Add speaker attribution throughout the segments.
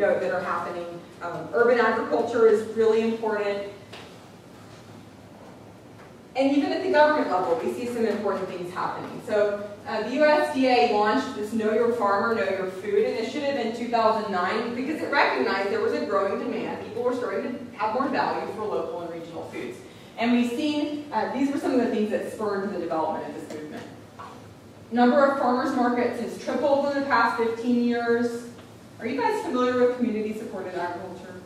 Speaker 1: note that are happening. Urban agriculture is really important. And even at the government level, we see some important things happening. So the USDA launched this Know Your Farmer, Know Your Food initiative in 2009 because it recognized there was a growing demand. People were starting to have more value for local and regional foods. And we've seen, these were some of the things that spurred the development of this movement. Number of farmers markets has tripled in the past 15 years. Are you guys familiar with community-supported agriculture?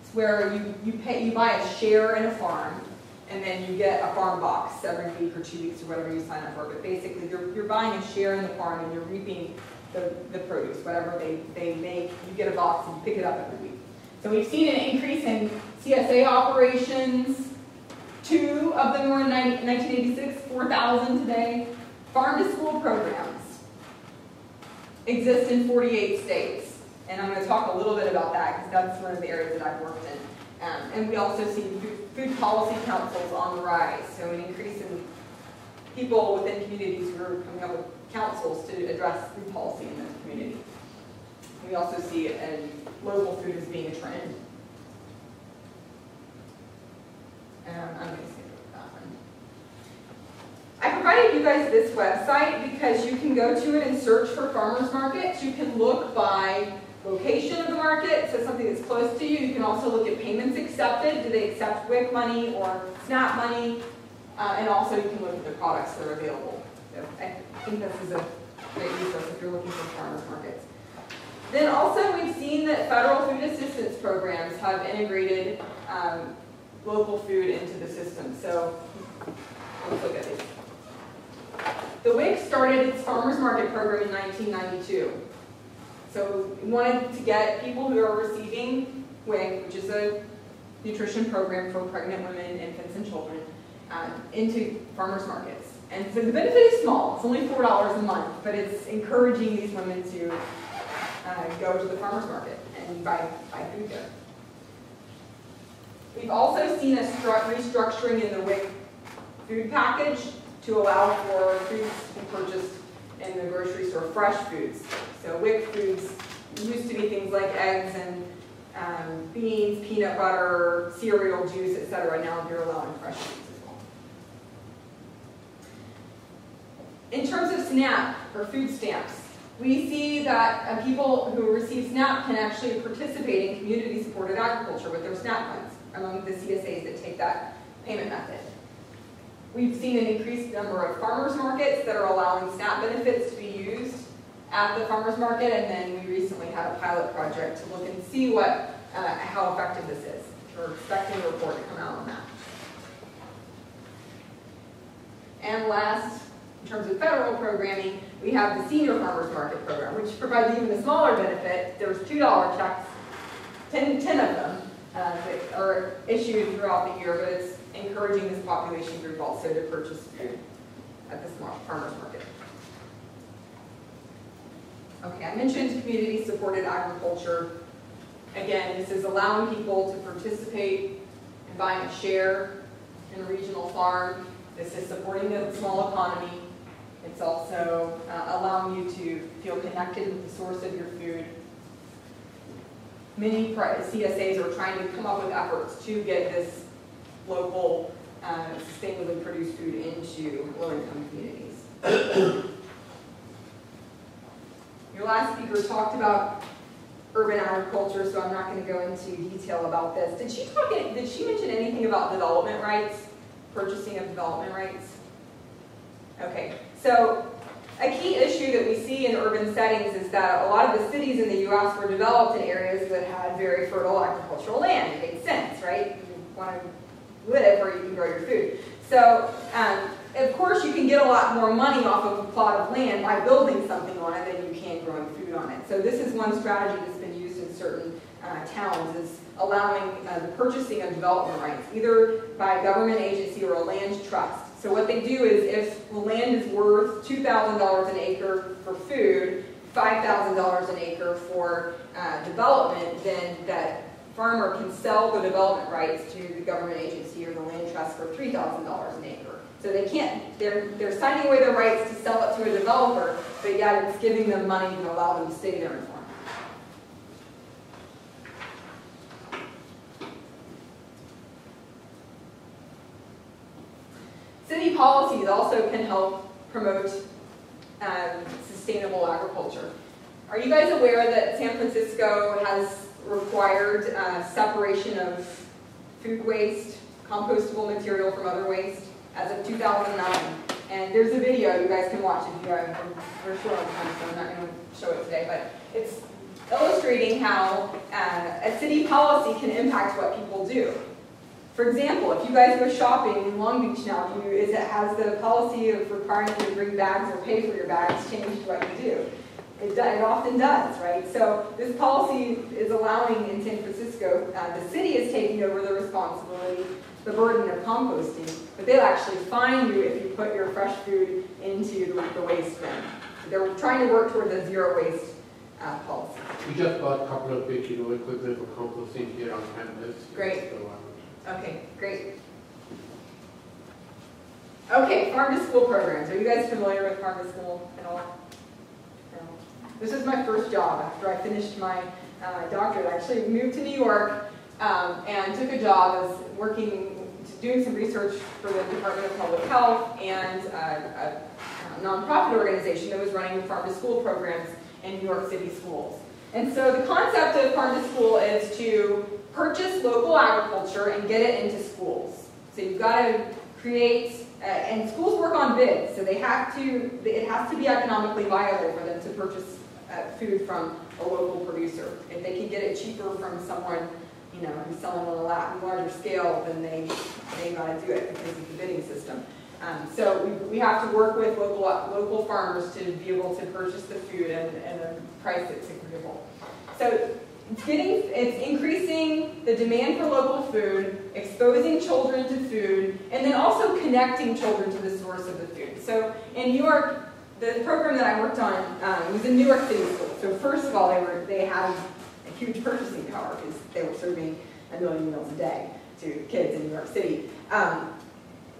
Speaker 1: It's where you buy a share in a farm, and then you get a farm box every week or 2 weeks or whatever you sign up for. But basically, you're buying a share in the farm and you're reaping the produce, whatever they make. You get a box and you pick it up every week. So we've seen an increase in CSA operations. 2 of them were in 1986, 4,000 today. Farm-to-school programs exist in 48 states. And I'm going to talk a little bit about that because that's one of the areas that I've worked in. And we also see food policy councils on the rise, so an increase in people within communities who are coming up with councils to address food policy in those communities. We also see local food as being a trend. I'm going to skip that one. I provided you guys this website because you can go to it and search for farmers markets. You can look by location of the market, so something that's close to you. You can also look at payments accepted. Do they accept WIC money or SNAP money? And also you can look at the products that are available. So I think this is a great resource if you're looking for farmers markets. Then also we've seen that federal food assistance programs have integrated local food into the system. So let's look at these. The WIC started its farmers market program in 1992. So we wanted to get people who are receiving WIC, which is a nutrition program for pregnant women, infants, and children, into farmers markets. And so the benefit is small. It's only $4 a month, but it's encouraging these women to go to the farmers market and buy food there. We've also seen a restructuring in the WIC food package to allow for foods to be purchased in the grocery store, fresh foods. So WIC foods used to be things like eggs and beans, peanut butter, cereal, juice, etc. Now you're allowing fresh foods as well. In terms of SNAP, or food stamps, we see that people who receive SNAP can actually participate in community-supported agriculture with their SNAP funds among the CSAs that take that payment method. We've seen an increased number of farmers markets that are allowing SNAP benefits to be used at the farmers market, and then we recently had a pilot project to look and see how effective this is. We're expecting a report to come out on that. And last, in terms of federal programming, we have the Senior Farmers Market Program, which provides even a smaller benefit. There's $2 checks, 10 of them that are issued throughout the year, but it's encouraging this population group also to purchase food at the farmers market. Okay, I mentioned community-supported agriculture. Again, this is allowing people to participate in buying a share in a regional farm. This is supporting the small economy. It's also allowing you to feel connected with the source of your food. Many CSAs are trying to come up with efforts to get this local, sustainably produced food into low-income communities. Your last speaker talked about urban agriculture, so I'm not going to go into detail about this. Did she mention anything about development rights, purchasing of development rights? Okay, so a key issue that we see in urban settings is that a lot of the cities in the U.S. were developed in areas that had very fertile agricultural land. It made sense, right? You want to live where you can grow your food. So, of course, you can get a lot more money off of a plot of land by building something on it than you can growing food on it. So this is one strategy that's been used in certain towns, is allowing the purchasing of development rights, either by a government agency or a land trust. So what they do is, if the land is worth $2,000 an acre for food, $5,000 an acre for development, then that farmer can sell the development rights to the government agency or the land trust for $3,000 an acre. So they can't, they're signing away their rights to sell it to a developer, but yet it's giving them money to allow them to stay there and farm. city policies also can help promote sustainable agriculture. Are you guys aware that San Francisco has required separation of food waste, compostable material from other waste as of 2009? And there's a video you guys can watch if you are. We're short on time, so I'm not going to show it today, but it's illustrating how a city policy can impact what people do. For example, if you guys go shopping in Long Beach now, has the policy of requiring you to bring bags or pay for your bags changed what you do? It often does, right? So this policy is allowing in San Francisco, the city is taking over the responsibility, the burden of composting, but they'll actually fine you if you put your fresh food into the waste bin. So they're trying to work towards a zero waste policy.
Speaker 2: We just bought a couple of big equipment for composting here on campus.
Speaker 1: Great. Okay, great. Okay, farm to school programs. Are you guys familiar with farm to school at all? No. This is my first job after I finished my doctorate. I actually moved to New York and took a job as doing some research for the Department of Public Health and a nonprofit organization that was running farm to school programs in New York City schools. And so the concept of farm to school is to purchase local agriculture and get it into schools. So you've got to create, and schools work on bids, so it has to be economically viable for them to purchase food from a local producer. If they can get it cheaper from someone, who's selling on a larger scale, then they got to do it because of the bidding system. So we have to work with local farmers to be able to purchase the food and a price that's agreeable. So it's increasing the demand for local food, exposing children to food, and then also connecting children to the source of the food. So in New York, the program that I worked on was in New York City schools. So first of all, they had a huge purchasing power because they were serving 1 million meals a day to kids in New York City.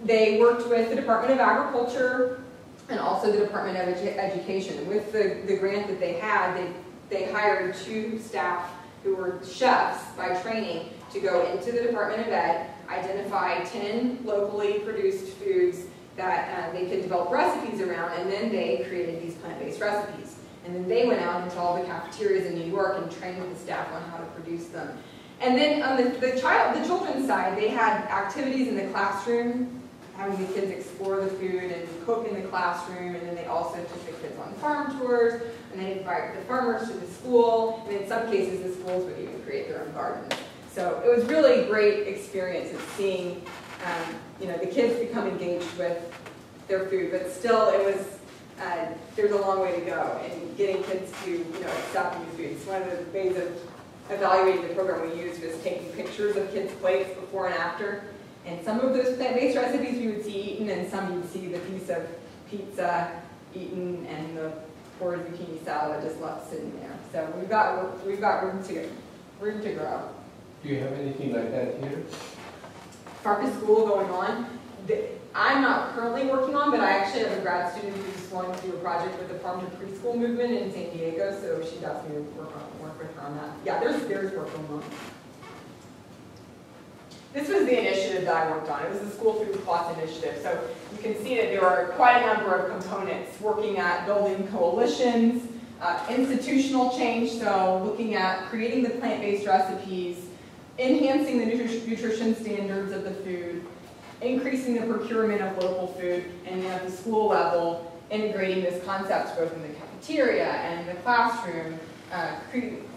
Speaker 1: They worked with the Department of Agriculture and also the Department of Education. With the grant that they had, they hired 2 staff who were chefs by training to go into the Department of Ed, identify 10 locally produced foods that they could develop recipes around, and then they created these plant-based recipes. And then they went out into all the cafeterias in New York and trained the staff on how to produce them. And then on the children's side, they had activities in the classroom, having the kids explore the food and cook in the classroom, and then they also took the kids on farm tours, and they invited the farmers to the school, and in some cases the schools would even create their own gardens. So it was really a great experience of seeing the kids become engaged with their food, but still it was, there's a long way to go in getting kids to accept new foods. One of the ways of evaluating the program we used was taking pictures of kids' plates before and after. And some of those plant-based recipes you would see eaten, and some you'd see the piece of pizza eaten and the poor zucchini salad just left sitting there. So we've got room to grow.
Speaker 2: Do you have anything like that here?
Speaker 1: Farm to school going on. I'm not currently working on, but I actually have a grad student who's wanting to do a project with the farm to preschool movement in San Diego, so she asked me to work with her on that. Yeah, there's work going on. This was the initiative that I worked on. It was the School Food Plus initiative. So you can see that there are quite a number of components working at building coalitions, institutional change, so looking at creating the plant-based recipes, enhancing the nutrition standards of the food, increasing the procurement of local food, and at the school level, integrating this concept both in the cafeteria and in the classroom,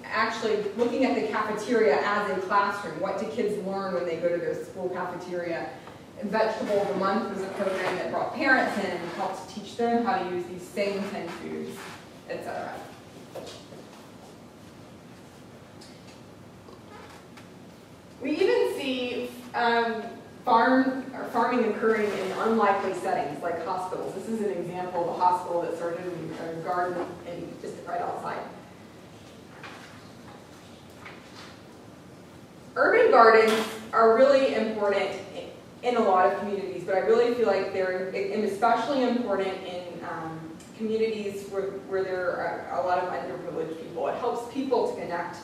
Speaker 1: actually looking at the cafeteria as a classroom. What do kids learn when they go to their school cafeteria? And Vegetable of the Month was a program that brought parents in and helped teach them how to use these same 10 foods, etc. We even see farming occurring in unlikely settings like hospitals. This is an example of a hospital that started in a garden just right outside. Urban gardens are really important in a lot of communities, but I really feel like they're especially important in communities where there are a lot of underprivileged people. It helps people to connect